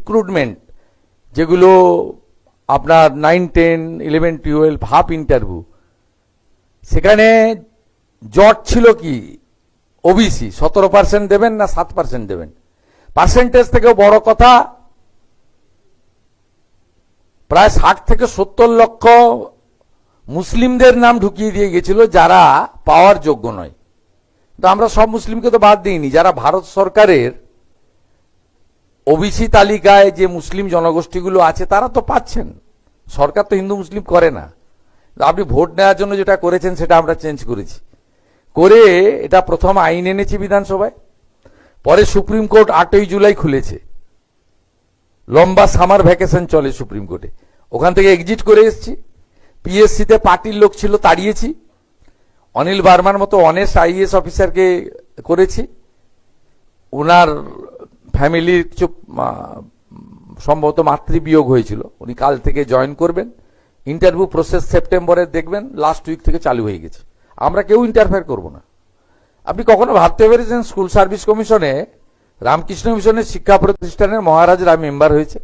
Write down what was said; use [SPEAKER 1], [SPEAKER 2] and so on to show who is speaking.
[SPEAKER 1] Recruitment, যেগুলো আপনার 9, 10, 11, 12 half interview, সেখানে জট ছিল কি ওবিসি 17% দেবেন না 7% দেবেন। পার্সেন্টেজ থেকেও বড় কথা, প্রায় 60 থেকে 70 লক্ষ মুসলিমদের নাম ঢুকিয়ে দিয়ে গেছিল যারা পাওয়ার যোগ্য নয়। তো আমরা সব মুসলিমকে তো বাদ দিইনি, যারা ভারত সরকারের ওবিসি তালিকায় যে মুসলিম জনগোষ্ঠীগুলো আছে তারা তো পাচ্ছেন। সরকার তো হিন্দু মুসলিম করে না। আপনি ভোট নেওয়ার জন্য যেটা করেছেন সেটা আমরা চেঞ্জ করেছি, করে এটা প্রথম আইন এনেছি বিধানসভায়, পরে সুপ্রিম কোর্ট 8ই জুলাই খুলেছে, লম্বা সামার ভ্যাকেশন চলে সুপ্রিম কোর্টে, ওখান থেকে এক্সিট করে এসেছি। পিএসসিতে পার্টির লোক ছিল, তাড়িয়েছি। অনিল বার্মার মতো অনেস্ট আইএস অফিসারকে করেছি। ওনার ফ্যামিলির কিছু সম্ভবত মাতৃবিয়োগ হয়েছিল, উনি কাল থেকে জয়েন করবেন। ইন্টারভিউ প্রসেস সেপ্টেম্বরে দেখবেন লাস্ট উইক থেকে চালু হয়ে গেছে। আমরা কেউ ইন্টারফেয়ার করব না। আপনি কখনো ভাবতে পেরেছেন স্কুল সার্ভিস কমিশনে রামকৃষ্ণ মিশনের শিক্ষা প্রতিষ্ঠানের মহারাজরা মেম্বার হয়েছে?